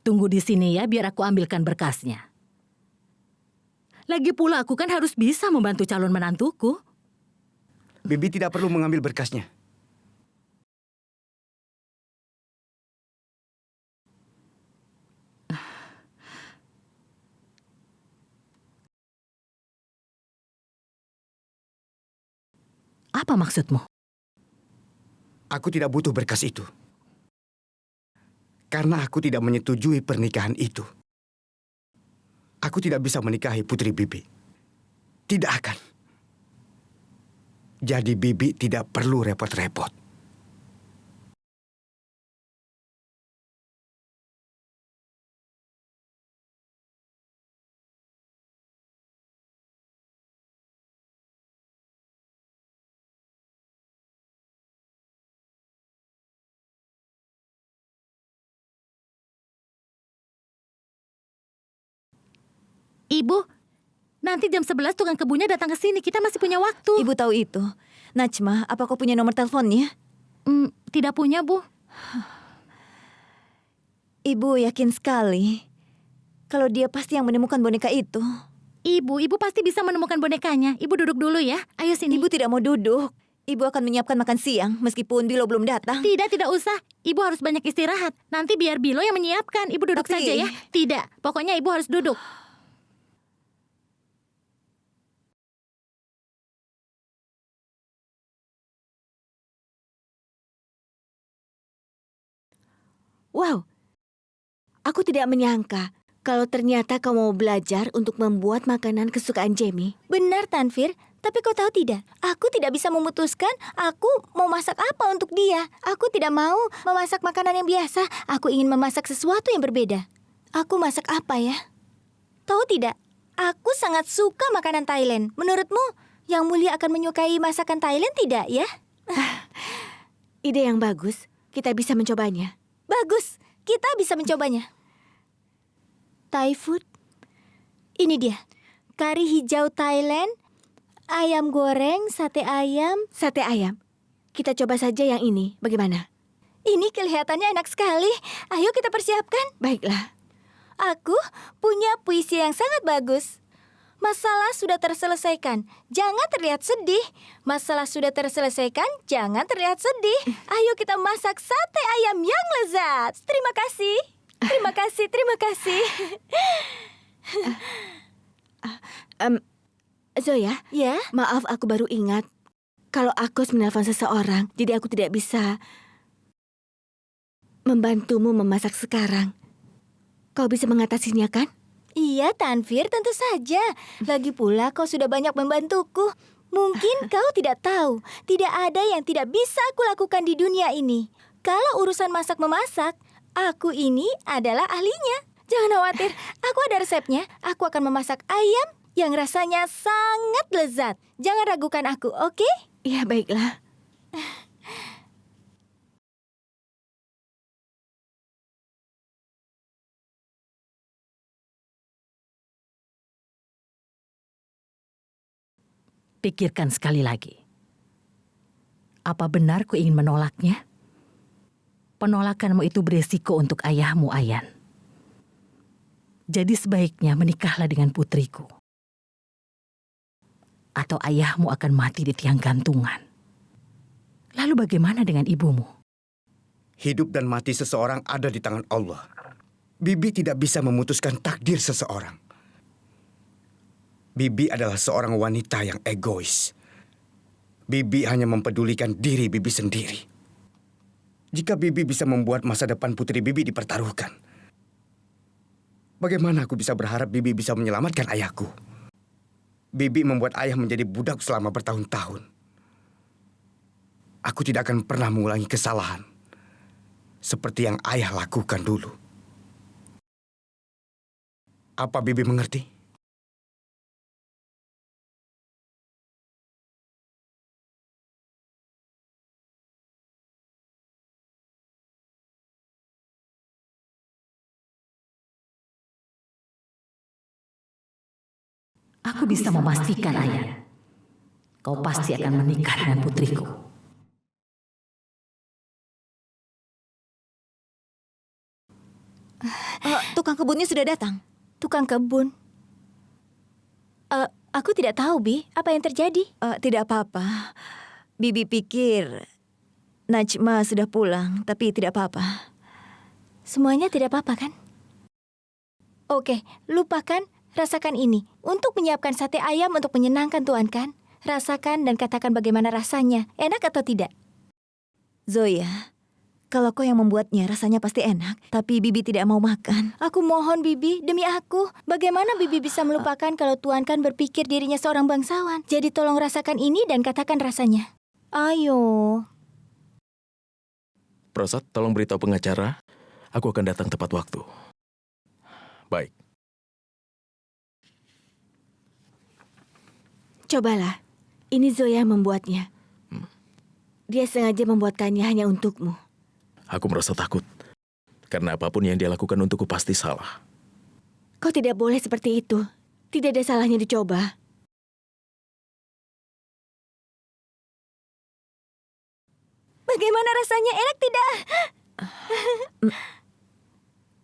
Tunggu di sini ya, biar aku ambilkan berkasnya. Lagi pula aku kan harus bisa membantu calon menantuku. Bibi tidak perlu mengambil berkasnya. Apa maksudmu? Aku tidak butuh berkas itu. Karena aku tidak menyetujui pernikahan itu. Aku tidak bisa menikahi putri Bibi. Tidak akan. Jadi Bibi tidak perlu repot-repot. Ibu, nanti jam 11 tukang kebunnya datang ke sini. Kita masih punya waktu. Ibu tahu itu. Najma, apa kau punya nomor teleponnya? Tidak punya, Bu. Ibu yakin sekali kalau dia pasti yang menemukan boneka itu. Ibu pasti bisa menemukan bonekanya. Ibu duduk dulu ya. Ayo sini. Ibu tidak mau duduk. Ibu akan menyiapkan makan siang meskipun Bilo belum datang. Tidak usah. Ibu harus banyak istirahat. Nanti biar Bilo yang menyiapkan. Ibu duduk saja ya. Tidak, pokoknya ibu harus duduk. Wow, aku tidak menyangka kalau ternyata kau mau belajar untuk membuat makanan kesukaan Jamie. Benar, Tanfir. Tapi kau tahu tidak, aku tidak bisa memutuskan aku mau masak apa untuk dia. Aku tidak mau memasak makanan yang biasa. Aku ingin memasak sesuatu yang berbeda. Aku masak apa ya? Tahu tidak, aku sangat suka makanan Thailand. Menurutmu, Yang Mulia akan menyukai masakan Thailand tidak ya? Ide yang bagus, kita bisa mencobanya. Bagus, kita bisa mencobanya. Thai food. Ini dia. Kari hijau Thailand, ayam goreng, sate ayam. Sate ayam. Kita coba saja yang ini, bagaimana? Ini kelihatannya enak sekali. Ayo kita persiapkan. Baiklah. Aku punya puisi yang sangat bagus. Masalah sudah terselesaikan, jangan terlihat sedih. Masalah sudah terselesaikan, jangan terlihat sedih. Ayo kita masak sate ayam yang lezat. Terima kasih. Terima kasih, terima kasih. Zoya, Ya? maaf aku baru ingat. Kalau aku harus menelpon seseorang, jadi aku tidak bisa membantumu memasak sekarang. Kau bisa mengatasinya kan? Iya, Tanfir, tentu saja. Lagi pula kau sudah banyak membantuku. Mungkin kau tidak tahu, tidak ada yang tidak bisa aku lakukan di dunia ini. Kalau urusan masak-memasak, aku ini adalah ahlinya. Jangan khawatir, aku ada resepnya. Aku akan memasak ayam yang rasanya sangat lezat. Jangan ragukan aku, oke? Iya, baiklah. Pikirkan sekali lagi. Apa benar ku ingin menolaknya? Penolakanmu itu beresiko untuk ayahmu, Ayan. Jadi sebaiknya menikahlah dengan putriku. Atau ayahmu akan mati di tiang gantungan. Lalu bagaimana dengan ibumu? Hidup dan mati seseorang ada di tangan Allah. Bibi tidak bisa memutuskan takdir seseorang. Bibi adalah seorang wanita yang egois. Bibi hanya mempedulikan diri Bibi sendiri. Jika Bibi bisa membuat masa depan putri Bibi dipertaruhkan, bagaimana aku bisa berharap Bibi bisa menyelamatkan ayahku? Bibi membuat ayah menjadi budak selama bertahun-tahun. Aku tidak akan pernah mengulangi kesalahan seperti yang ayah lakukan dulu. Apa Bibi mengerti? Aku bisa memastikan, Ayan. Kau pasti akan menikah dengan putriku. Tukang kebunnya sudah datang. Tukang kebun. Aku tidak tahu, Bi. Apa yang terjadi? Tidak apa-apa. Bibi pikir Najma sudah pulang, tapi tidak apa-apa. Semuanya tidak apa-apa, kan? Oke, lupakan, rasakan ini. Untuk menyiapkan sate ayam untuk menyenangkan Tuan kan? Rasakan dan katakan bagaimana rasanya. Enak atau tidak? Zoya, kalau kau yang membuatnya rasanya pasti enak, tapi Bibi tidak mau makan. Aku mohon, Bibi, demi aku. Bagaimana Bibi bisa melupakan kalau Tuan kan berpikir dirinya seorang bangsawan? Jadi tolong rasakan ini dan katakan rasanya. Ayo. Prasad, tolong beritahu pengacara. Aku akan datang tepat waktu. Baik. Cobalah. Ini Zoya yang membuatnya. Dia sengaja membuatkannya hanya untukmu. Aku merasa takut. Karena apapun yang dia lakukan untukku pasti salah. Kau tidak boleh seperti itu. Tidak ada salahnya dicoba. Bagaimana rasanya? Enak tidak?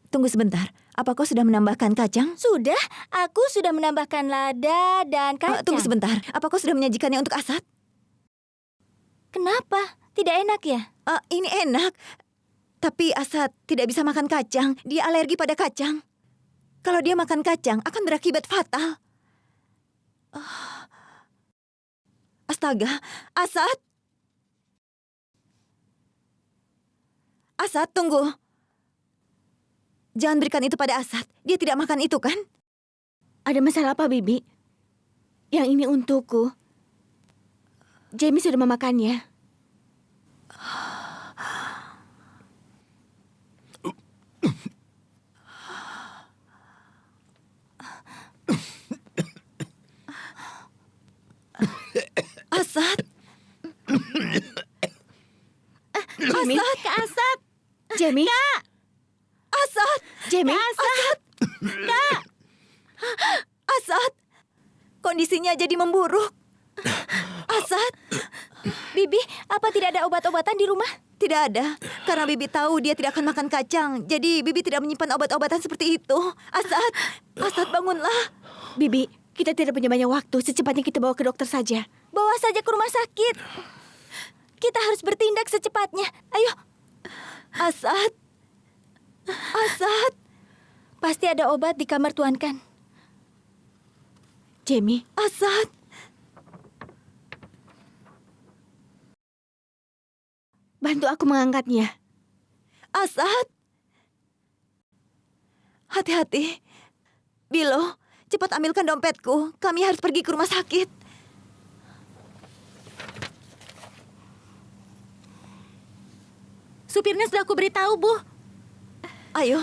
Tunggu sebentar, apa kau sudah menambahkan kacang? Sudah, aku sudah menambahkan lada dan kacang. Tunggu sebentar, apa kau sudah menyajikannya untuk Asad? Kenapa? Tidak enak ya? Ini enak, tapi Asad tidak bisa makan kacang. Dia alergi pada kacang. Kalau dia makan kacang, akan berakibat fatal. Astaga, Asad! Asad, tunggu. Jangan berikan itu pada Asad. Dia tidak makan itu, kan? Ada masalah apa, Bibi? Yang ini untukku. Jamie sudah memakannya. Asad! Jamie? Kak Asad! Jamie? Kak! Asad! Jamie? Asad! Kak! Asad! Kondisinya jadi memburuk. Asad! Bibi, apa tidak ada obat-obatan di rumah? Tidak ada, karena Bibi tahu dia tidak akan makan kacang. Jadi Bibi tidak menyimpan obat-obatan seperti itu. Asad! Asad, bangunlah. Bibi, kita tidak punya banyak waktu. Secepatnya kita bawa ke dokter saja. Bawa saja ke rumah sakit. Kita harus bertindak secepatnya. Ayo. Asad! Asad! Pasti ada obat di kamar Tuan kan? Jamie? Asad! Bantu aku mengangkatnya. Asad! Hati-hati. Bilo, cepat ambilkan dompetku. Kami harus pergi ke rumah sakit. Supirnya sudah aku beritahu, Bu. Ayo.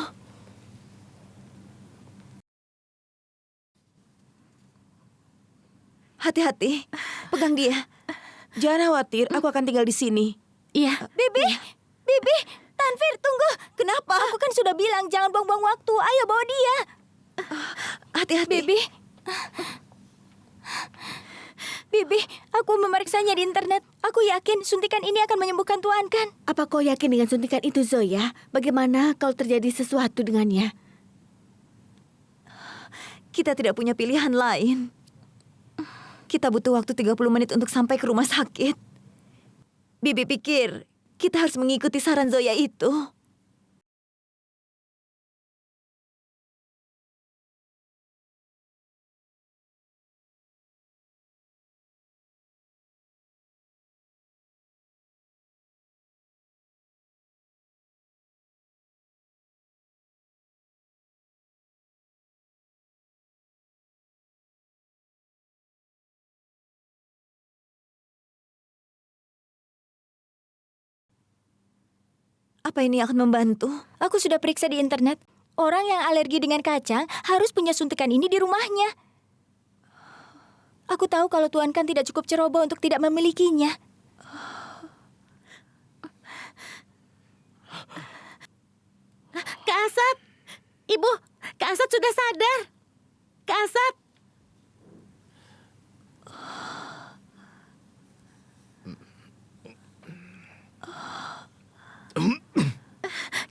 Hati-hati. Pegang dia. Jangan khawatir, aku akan tinggal di sini. Iya. Bibi! Bibi, Tanvir, tunggu. Kenapa? Aku kan sudah bilang jangan buang-buang waktu. Ayo bawa dia. Hati-hati. Bibi. Bibi, aku memeriksanya di internet. Aku yakin suntikan ini akan menyembuhkan Tuan kan? Apa kau yakin dengan suntikan itu, Zoya? Bagaimana kalau terjadi sesuatu dengannya? Kita tidak punya pilihan lain. Kita butuh waktu 30 menit untuk sampai ke rumah sakit. Bibi pikir kita harus mengikuti saran Zoya itu. Apa ini akan membantu? Aku sudah periksa di internet. Orang yang alergi dengan kacang harus punya suntikan ini di rumahnya. Aku tahu kalau Tuan kan tidak cukup ceroboh untuk tidak memilikinya. Kak Asad! Ibu, Kak Asad sudah sadar. Kak Asad!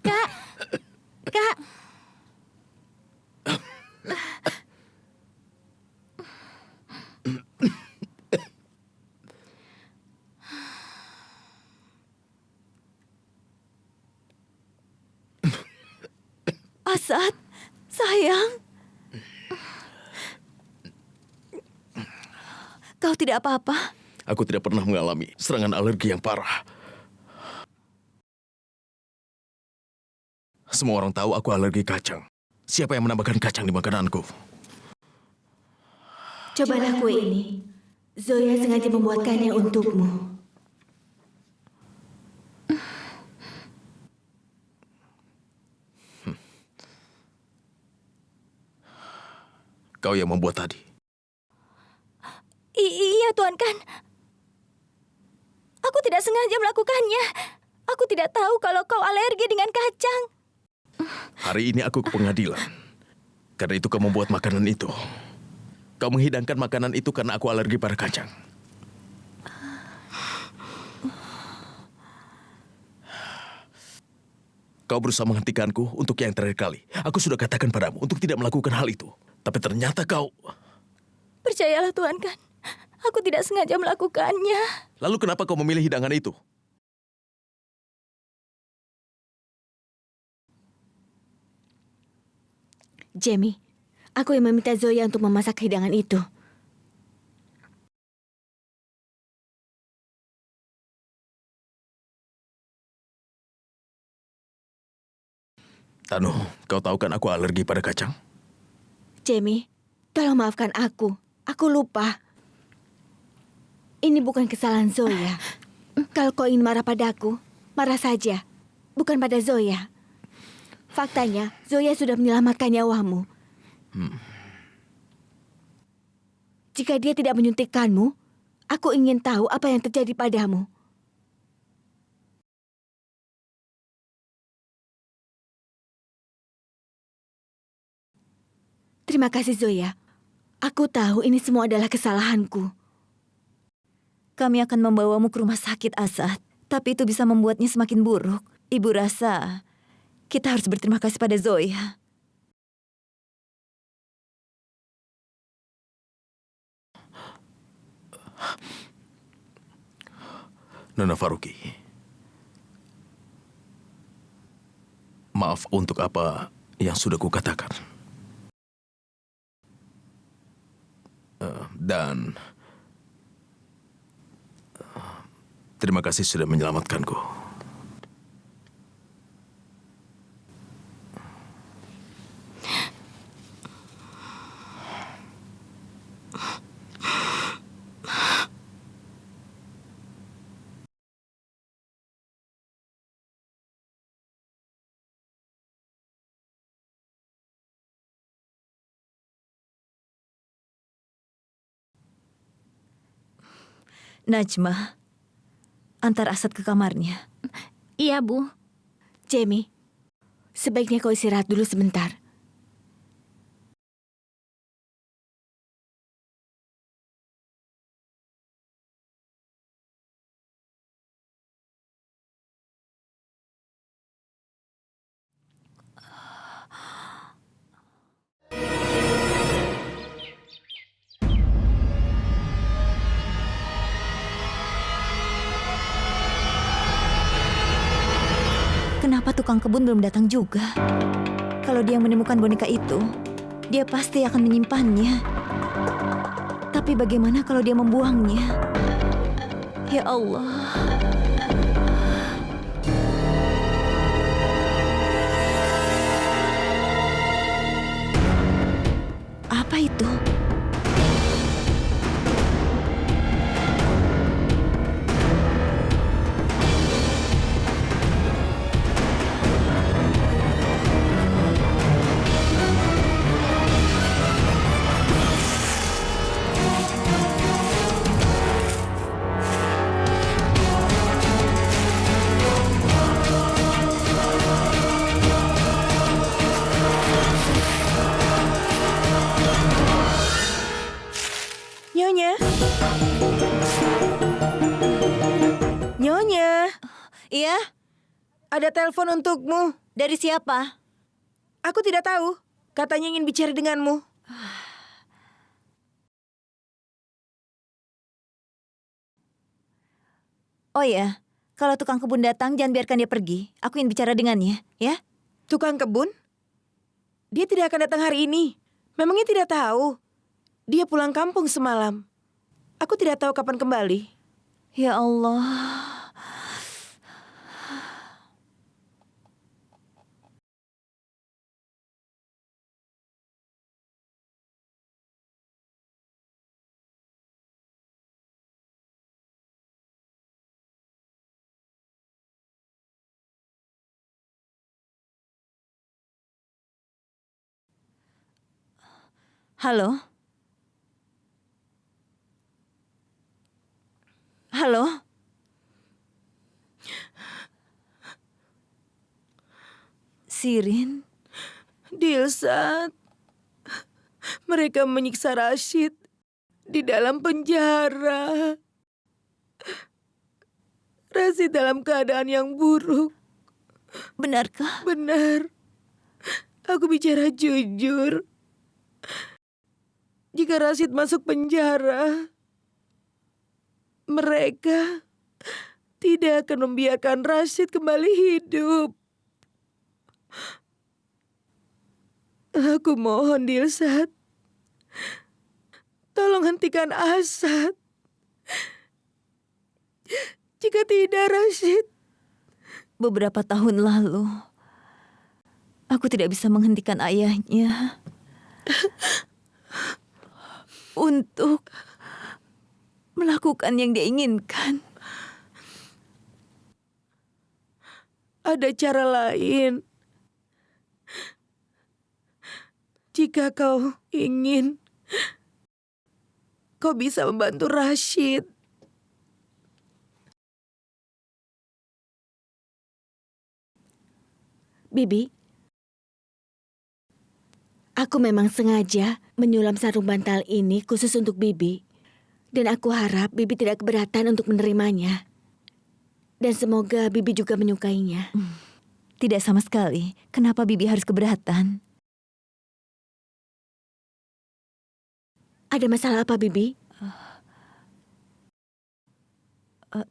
Kak! Kak! Asad, sayang. Kau tidak apa-apa? Aku tidak pernah mengalami serangan alergi yang parah. Semua orang tahu aku alergi kacang. Siapa yang menambahkan kacang di makananku? Cobalah kue ini. Zoya sengaja membuatkannya untukmu. Kau yang membuat tadi. Iya, Tuan Kan. Aku tidak sengaja melakukannya. Aku tidak tahu kalau kau alergi dengan kacang. Hari ini aku ke pengadilan. Karena itu kau membuat makanan itu. Kau menghidangkan makanan itu karena aku alergi pada kacang. Kau berusaha menghentikanku untuk yang terakhir kali. Aku sudah katakan padamu untuk tidak melakukan hal itu. Tapi ternyata kau... Percayalah, Tuan Kan. Aku tidak sengaja melakukannya. Lalu kenapa kau memilih hidangan itu? Jamie, aku yang meminta Zoya untuk memasak hidangan itu. Tanu, kau tahu kan aku alergi pada kacang? Jamie, tolong maafkan aku. Aku lupa. Ini bukan kesalahan Zoya. Kalau kau ingin marah padaku, marah saja. Bukan pada Zoya. Faktanya, Zoya sudah menyelamatkan nyawamu. Jika dia tidak menyuntikkanmu, aku ingin tahu apa yang terjadi padamu. Terima kasih, Zoya. Aku tahu ini semua adalah kesalahanku. Kami akan membawamu ke rumah sakit, Asad. Tapi itu bisa membuatnya semakin buruk. Ibu rasa kita harus berterima kasih pada Zoya. Nona Faruqi. Maaf untuk apa yang sudah kukatakan. Dan terima kasih sudah menyelamatkanku. Najma, antar Asad ke kamarnya. Iya, Bu. Jamie, sebaiknya kau istirahat dulu sebentar. Kenapa tukang kebun belum datang juga? Kalau dia menemukan boneka itu, dia pasti akan menyimpannya. Tapi bagaimana kalau dia membuangnya? Ya Allah. Apa itu? Nyonya. Nyonya, Iya, ada telepon untukmu. dari siapa? Aku tidak tahu. Katanya ingin bicara denganmu. Oh ya, kalau tukang kebun datang jangan biarkan dia pergi. Aku ingin bicara dengannya, ya? Tukang kebun? Dia tidak akan datang hari ini. Memangnya tidak tahu? Dia pulang kampung semalam. Aku tidak tahu kapan kembali. Ya Allah. Halo? Halo? Sirin? Dilsat, mereka menyiksa Rashid di dalam penjara. Rashid dalam keadaan yang buruk. Benarkah? Benar. Aku bicara jujur. Jika Rashid masuk penjara, mereka tidak akan membiarkan Rashid kembali hidup. Aku mohon Dilsat, tolong hentikan Asad. Jika tidak Rashid, Beberapa tahun lalu, aku tidak bisa menghentikan ayahnya untuk melakukan yang dia inginkan. ada cara lain. Jika kau ingin, kau bisa membantu Rashid. Bibi, aku memang sengaja menyulam sarung bantal ini khusus untuk Bibi. Dan aku harap Bibi tidak keberatan untuk menerimanya. Dan semoga Bibi juga menyukainya. Tidak sama sekali. Kenapa Bibi harus keberatan? Ada masalah apa, Bibi?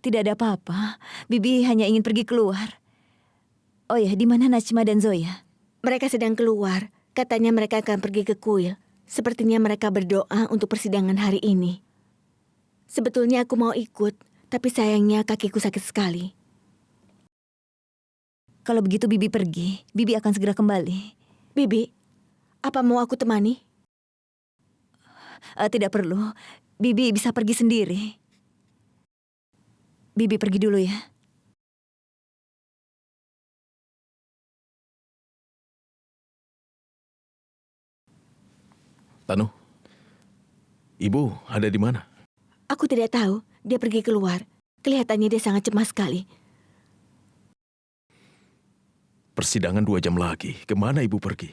Tidak ada apa-apa. Bibi hanya ingin pergi keluar. Oh ya, di mana Najma dan Zoya? Mereka sedang keluar. Katanya mereka akan pergi ke kuil. Sepertinya mereka berdoa untuk persidangan hari ini. Sebetulnya aku mau ikut, tapi sayangnya kakiku sakit sekali. Kalau begitu Bibi pergi. Bibi akan segera kembali. Bibi, apa mau aku temani? Tidak perlu. Bibi bisa pergi sendiri. Bibi pergi dulu ya. Tanu, Ibu ada di mana? Aku tidak tahu. Dia pergi keluar. Kelihatannya dia sangat cemas sekali. Persidangan 2 jam lagi. Kemana Ibu pergi?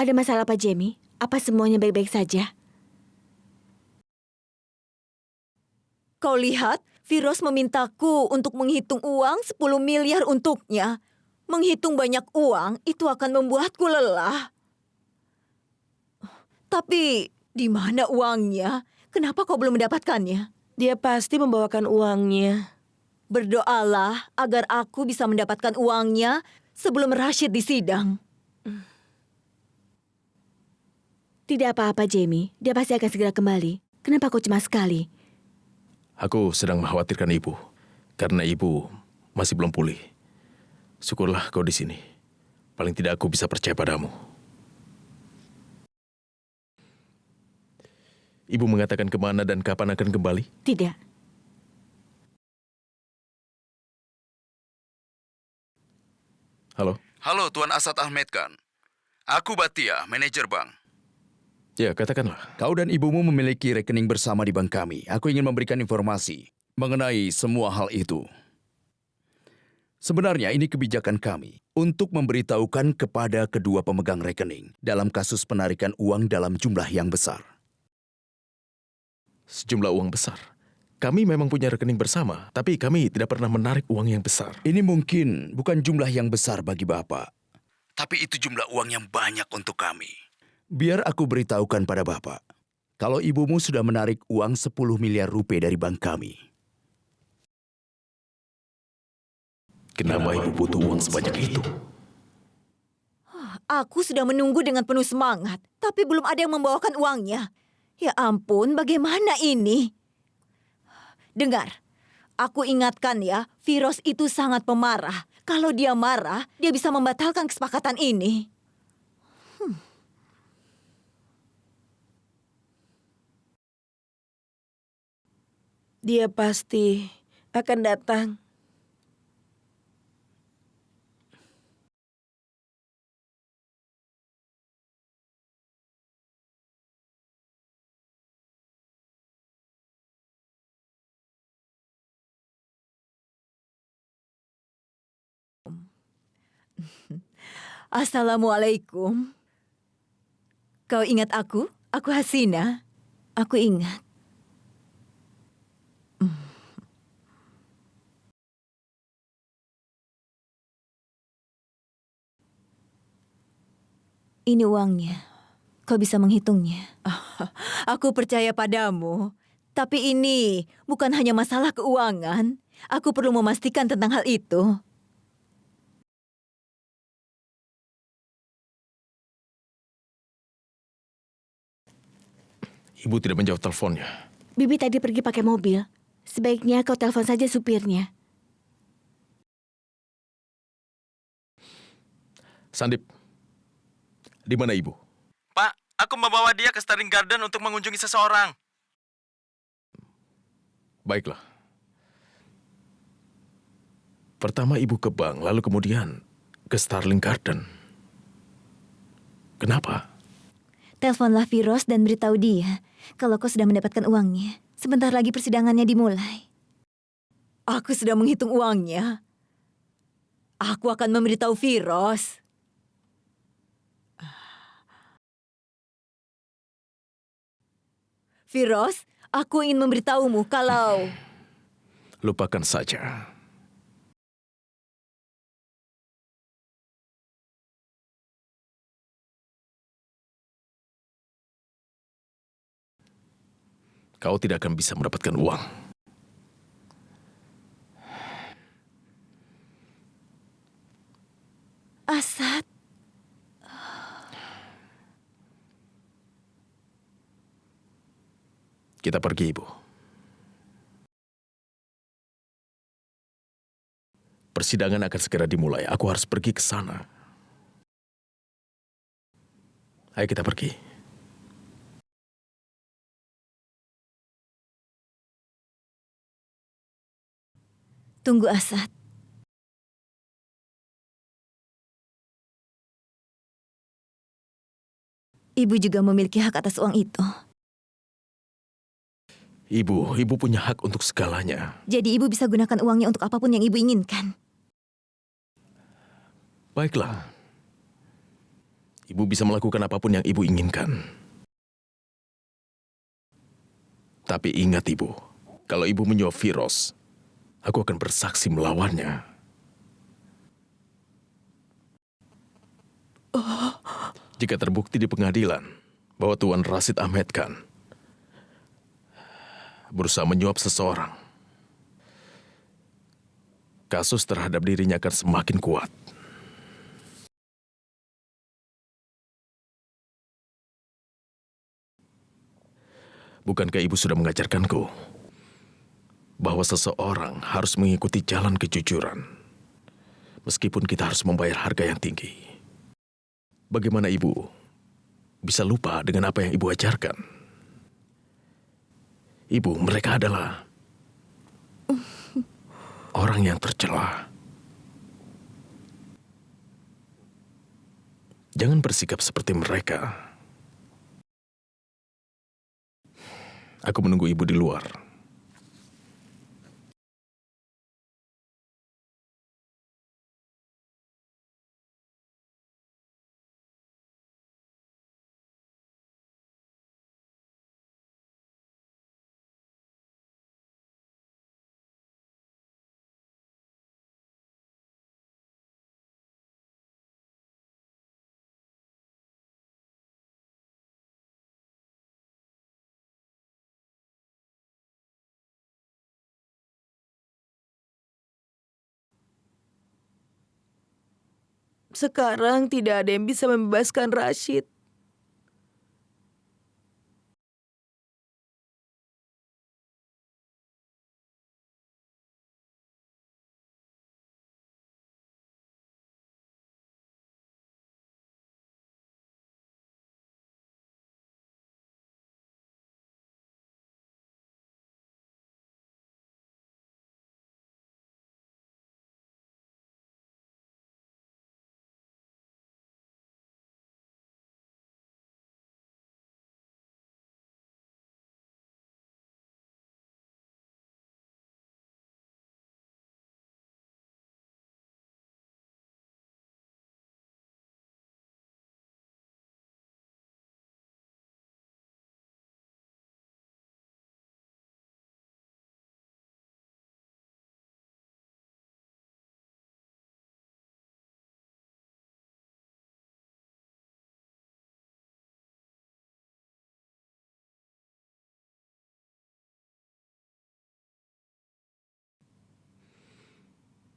Ada masalah apa, Jamie? Apa semuanya baik-baik saja? Kau lihat, Firoz memintaku untuk menghitung uang 10 miliar untuknya. Menghitung banyak uang itu akan membuatku lelah. Tapi di mana uangnya? Kenapa kau belum mendapatkannya? Dia pasti membawakan uangnya. Berdoalah agar aku bisa mendapatkan uangnya sebelum Rashid disidang. Tidak apa-apa, Jamie. Dia pasti akan segera kembali. Kenapa kau cemas sekali? Aku sedang mengkhawatirkan Ibu. Karena Ibu masih belum pulih. Syukurlah kau di sini. Paling tidak aku bisa percaya padamu. Ibu mengatakan kemana dan kapan akan kembali? Tidak. Halo? Halo Tuan Asad Ahmed Khan. Aku Batia, manajer bank. Ya, katakanlah. Kau dan ibumu memiliki rekening bersama di bank kami. Aku ingin memberikan informasi mengenai semua hal itu. Sebenarnya ini kebijakan kami untuk memberitahukan kepada kedua pemegang rekening dalam kasus penarikan uang dalam jumlah yang besar. Sejumlah uang besar. Kami memang punya rekening bersama, tapi kami tidak pernah menarik uang yang besar. Ini mungkin bukan jumlah yang besar bagi Bapak. Tapi itu jumlah uang yang banyak untuk kami. Biar aku beritahukan pada Bapak. Kalau ibumu sudah menarik uang 10 miliar rupiah dari bank kami. Kenapa Ibu butuh uang sebanyak itu? Aku sudah menunggu dengan penuh semangat, tapi belum ada yang membawakan uangnya. Ya ampun, bagaimana ini? Dengar, aku ingatkan ya, Firoz itu sangat pemarah. Kalau dia marah, dia bisa membatalkan kesepakatan ini. Dia pasti akan datang. Assalamualaikum. Kau ingat aku? Aku Hasina. Aku ingat. Ini uangnya. Kau bisa menghitungnya. Aku percaya padamu. Tapi ini bukan hanya masalah keuangan. Aku perlu memastikan tentang hal itu. Ibu tidak menjawab teleponnya. Bibi tadi pergi pakai mobil. Sebaiknya kau telepon saja supirnya. Sandip, di mana ibu? Pak, aku membawa dia ke Starling Garden untuk mengunjungi seseorang. Baiklah. Pertama ibu ke bank, lalu kemudian ke Starling Garden. Kenapa? Teleponlah Firoz dan beritahu dia kalau kau sudah mendapatkan uangnya. Sebentar lagi persidangannya dimulai. Aku sudah menghitung uangnya. Aku akan memberitahu Firoz. Firoz, aku ingin memberitahumu kalau... Lupakan saja. Kau tidak akan bisa mendapatkan uang. Asad, Kita pergi, Ibu. Persidangan akan segera dimulai. Aku harus pergi ke sana. Ayo kita pergi. tunggu Asad. Ibu juga memiliki hak atas uang itu. Ibu punya hak untuk segalanya. Jadi ibu bisa gunakan uangnya untuk apapun yang ibu inginkan. Baiklah. Ibu bisa melakukan apapun yang ibu inginkan. Tapi ingat ibu, kalau ibu menyuap Firoz, aku akan bersaksi melawannya. Jika terbukti di pengadilan bahwa Tuan Rashid Ahmed Khan berusaha menyuap seseorang, kasus terhadap dirinya akan semakin kuat. Bukankah ibu sudah mengajarkanku bahwa seseorang harus mengikuti jalan kejujuran, meskipun kita harus membayar harga yang tinggi? Bagaimana ibu bisa lupa dengan apa yang ibu ajarkan? Ibu, mereka adalah orang yang tercela. Jangan bersikap seperti mereka. Aku menunggu ibu di luar. Sekarang tidak ada yang bisa membebaskan Rashid.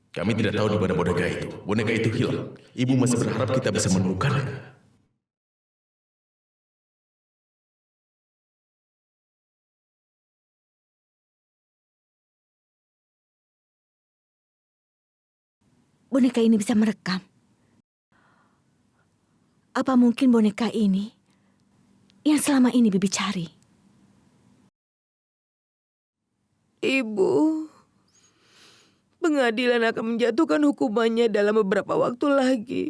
Kami tidak tahu di mana boneka itu. Boneka itu hilang. Ibu masih berharap kita bisa menemukannya. Boneka ini bisa merekam. Apa mungkin boneka ini yang selama ini Bibi cari? Ibu, pengadilan akan menjatuhkan hukumannya dalam beberapa waktu lagi.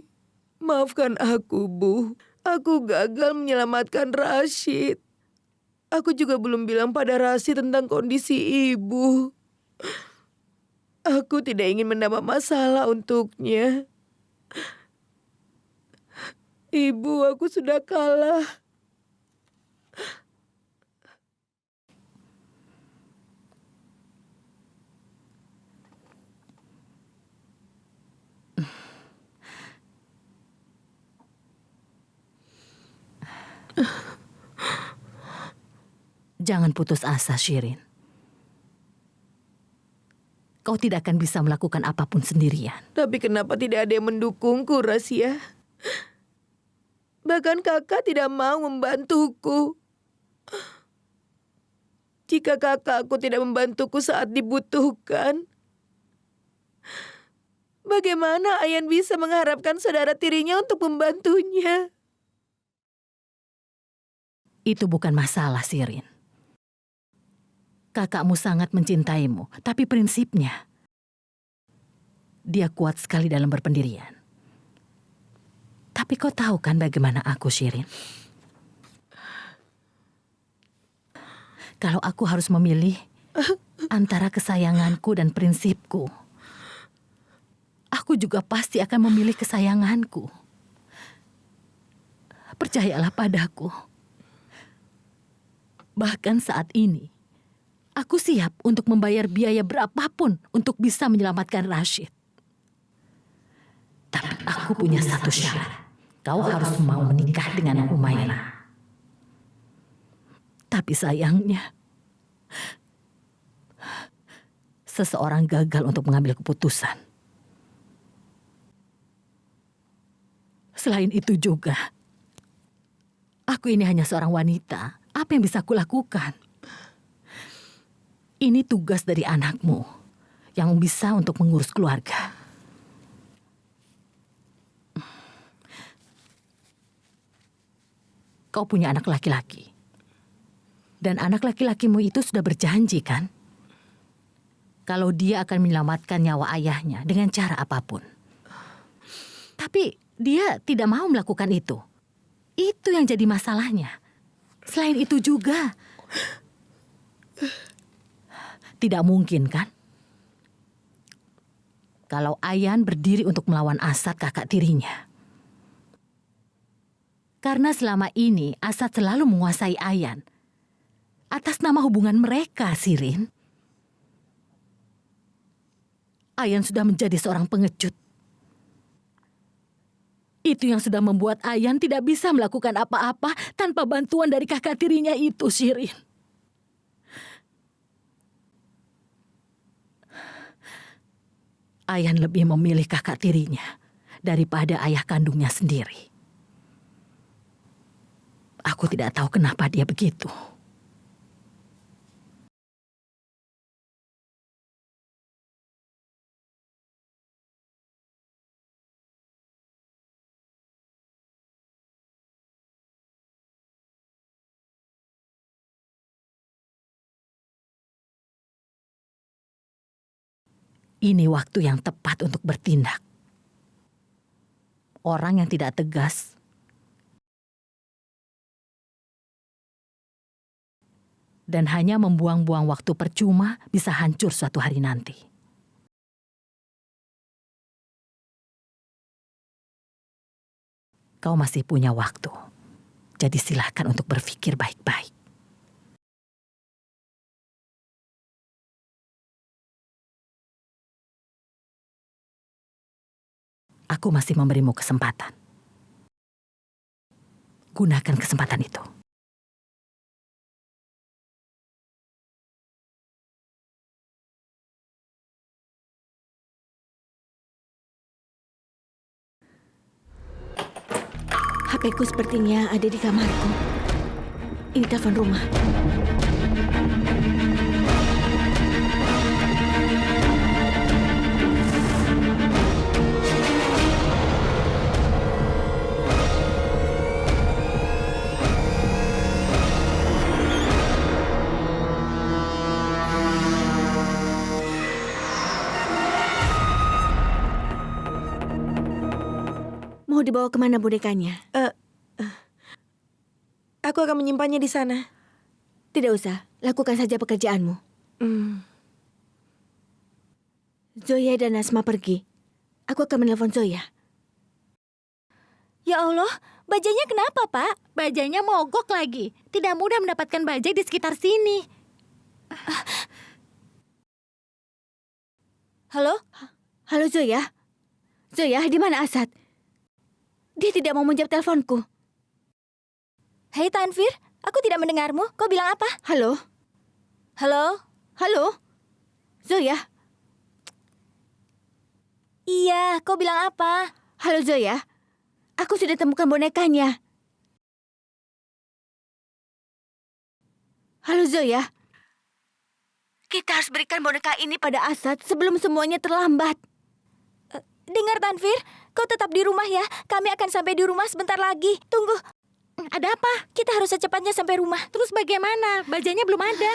Maafkan aku, Bu. Aku gagal menyelamatkan Rashid. Aku juga belum bilang pada Rashid tentang kondisi ibu. Aku tidak ingin menambah masalah untuknya. Ibu, aku sudah kalah. Jangan putus asa, Shirin. Kau tidak akan bisa melakukan apapun sendirian. Tapi kenapa tidak ada yang mendukungku, Rasya? Bahkan kakak tidak mau membantuku. Jika kakakku tidak membantuku saat dibutuhkan, bagaimana Ayan bisa mengharapkan saudara tirinya untuk membantunya? Itu bukan masalah, Shirin. Kakakmu sangat mencintaimu, tapi prinsipnya dia kuat sekali dalam berpendirian. Tapi kau tahu kan bagaimana aku, Shirin? Kalau aku harus memilih antara kesayanganku dan prinsipku, aku juga pasti akan memilih kesayanganku. Percayalah padaku. Bahkan saat ini, aku siap untuk membayar biaya berapapun untuk bisa menyelamatkan Rashid. Tapi aku punya satu syarat. Kau harus mau menikah dengan Humaira. Tapi sayangnya, seseorang gagal untuk mengambil keputusan. Selain itu juga, aku ini hanya seorang wanita. Apa yang bisa kulakukan? Ini tugas dari anakmu yang bisa untuk mengurus keluarga. Kau punya anak laki-laki. Dan anak laki-lakimu itu sudah berjanji, kan? Kalau dia akan menyelamatkan nyawa ayahnya dengan cara apapun. Tapi dia tidak mau melakukan itu. Itu yang jadi masalahnya. Selain itu juga, tidak mungkin, kan? Kalau Ayan berdiri untuk melawan Asad, kakak tirinya. Karena selama ini Asad selalu menguasai Ayan. Atas nama hubungan mereka, Shirin. Ayan sudah menjadi seorang pengecut. Itu yang sudah membuat Ayan tidak bisa melakukan apa-apa tanpa bantuan dari kakak tirinya itu, Shirin. Ayan lebih memilih kakak tirinya daripada ayah kandungnya sendiri. Aku tidak tahu kenapa dia begitu. Ini waktu yang tepat untuk bertindak. Orang yang tidak tegas dan hanya membuang-buang waktu percuma bisa hancur suatu hari nanti. Kau masih punya waktu, jadi silahkan untuk berpikir baik-baik. Aku masih memberimu kesempatan. Gunakan kesempatan itu. HP-ku sepertinya ada di kamarku. Ini telepon rumah. Mau dibawa kemana bonekanya? Aku akan menyimpannya di sana. Tidak usah, lakukan saja pekerjaanmu. Zoya dan Asma pergi. Aku akan menelpon Zoya. Ya Allah, bajanya kenapa, Pak? Bajanya mogok lagi. Tidak mudah mendapatkan bajai di sekitar sini. Halo? Halo Zoya? Zoya, di mana Asad? Dia tidak mau menjawab teleponku. Hei Tanvir, aku tidak mendengarmu. Kau bilang apa? Halo? Halo? Halo? Zoya? Iya, kau bilang apa? Halo Zoya? Aku sudah temukan bonekanya. Halo Zoya? Kita harus berikan boneka ini pada Asad sebelum semuanya terlambat. Dengar Tanvir, kau tetap di rumah ya. Kami akan sampai di rumah sebentar lagi. Tunggu. Ada apa? Kita harus secepatnya sampai rumah. Terus bagaimana? Bajanya belum ada.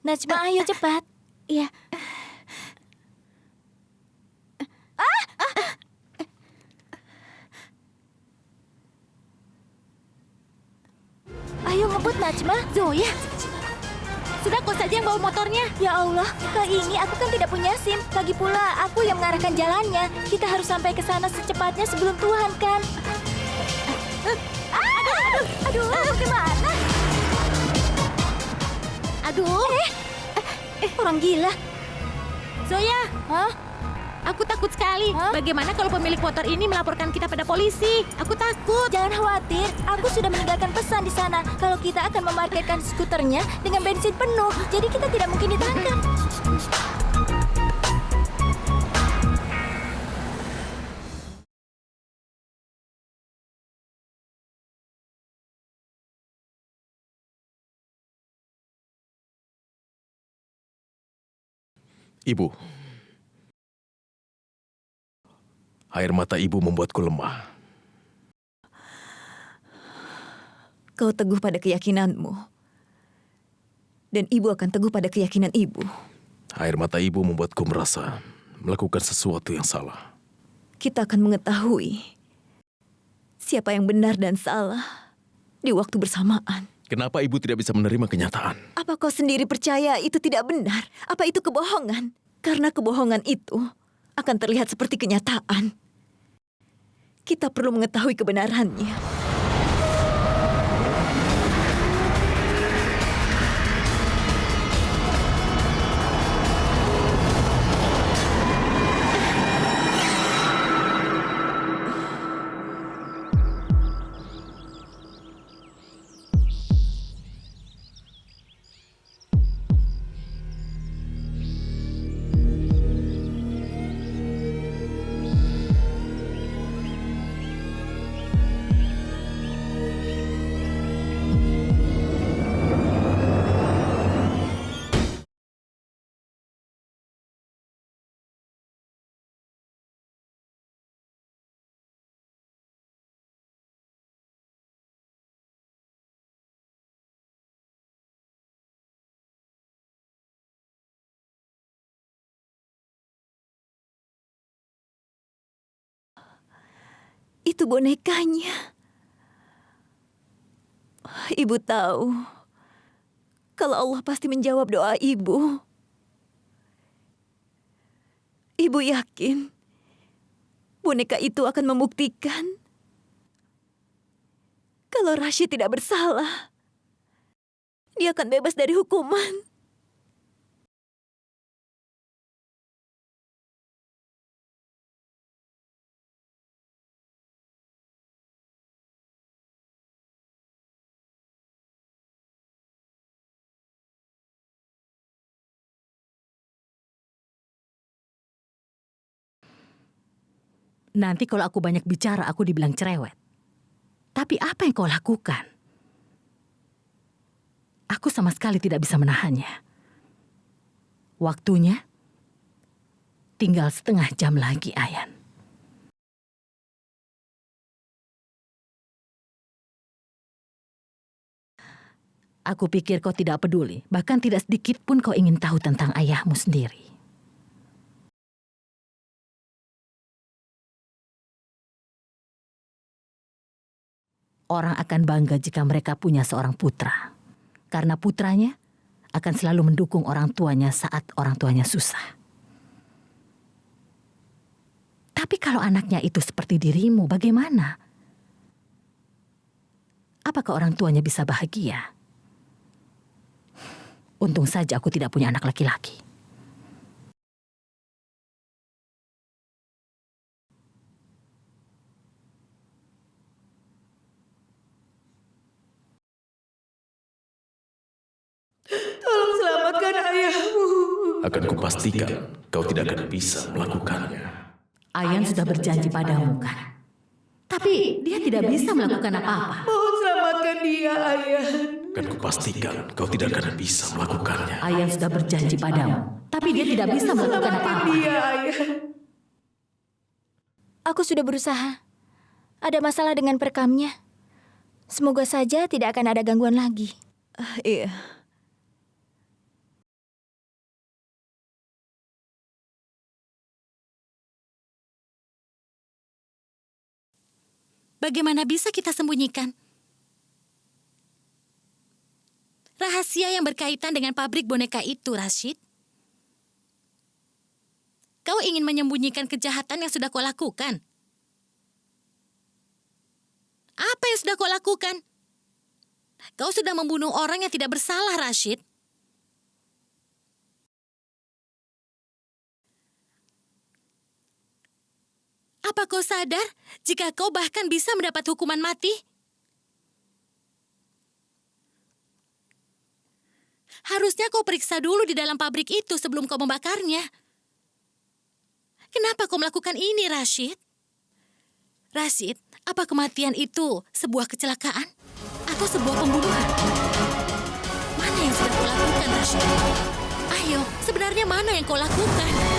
Najma, ayo cepat. Iya. Ayo ngebut Najma. Zoya, sudah kau saja yang bawa motornya. Ya Allah, kali ini aku kan tidak punya SIM. Lagi pula aku yang mengarahkan jalannya. Kita harus sampai ke sana secepatnya sebelum Tuhan kan. Aduh, bagaimana? Aduh. Orang gila. Zoya, Hah? aku takut sekali. Bagaimana kalau pemilik motor ini melaporkan kita pada polisi? Aku takut. Jangan khawatir, aku sudah meninggalkan pesan di sana. Kalau kita akan memarkirkan skuternya dengan bensin penuh, jadi kita tidak mungkin ditangkap. Ibu, air mata ibu membuatku lemah. Kau teguh pada keyakinanmu. Dan ibu akan teguh pada keyakinan ibu. Air mata ibu membuatku merasa melakukan sesuatu yang salah. Kita akan mengetahui siapa yang benar dan salah di waktu bersamaan. Kenapa ibu tidak bisa menerima kenyataan? Apa kau sendiri percaya itu tidak benar? Apa itu kebohongan? Karena kebohongan itu akan terlihat seperti kenyataan. Kita perlu mengetahui kebenarannya. Itu bonekanya. Ibu tahu kalau Allah pasti menjawab doa ibu. Ibu yakin boneka itu akan membuktikan kalau Rashid tidak bersalah. Dia akan bebas dari hukuman. Nanti kalau aku banyak bicara, aku dibilang cerewet. Tapi apa yang kau lakukan? Aku sama sekali tidak bisa menahannya. Waktunya tinggal setengah jam lagi, Ayan. Aku pikir kau tidak peduli, bahkan tidak sedikit pun kau ingin tahu tentang ayahmu sendiri. Orang akan bangga jika mereka punya seorang putra. Karena putranya akan selalu mendukung orang tuanya saat orang tuanya susah. Tapi kalau anaknya itu seperti dirimu, bagaimana? Apakah orang tuanya bisa bahagia? Untung saja aku tidak punya anak laki-laki. Tolong selamatkan ayahmu. Akan kupastikan kau tidak akan bisa melakukannya. Ayan sudah berjanji padamu, kan? Tapi dia tidak bisa melakukan apa-apa. Mohon selamatkan dia, Ayah. Akan kupastikan kau tidak akan bisa melakukannya. Ayan sudah berjanji padamu, tapi dia tidak bisa melakukan apa-apa. Dia, Ayah. Aku sudah berusaha. Ada masalah dengan perekamnya. Semoga saja tidak akan ada gangguan lagi. Iya. Bagaimana bisa kita sembunyikan rahasia yang berkaitan dengan pabrik boneka itu, Rashid? Kau ingin menyembunyikan kejahatan yang sudah kau lakukan. Apa yang sudah kau lakukan? Kau sudah membunuh orang yang tidak bersalah, Rashid. Apa kau sadar jika kau bahkan bisa mendapat hukuman mati? Harusnya kau periksa dulu di dalam pabrik itu sebelum kau membakarnya. Kenapa kau melakukan ini, Rashid? Rashid, apa kematian itu sebuah kecelakaan atau sebuah pembunuhan? Mana yang sudah kau lakukan, Rashid? Ayo, sebenarnya mana yang kau lakukan?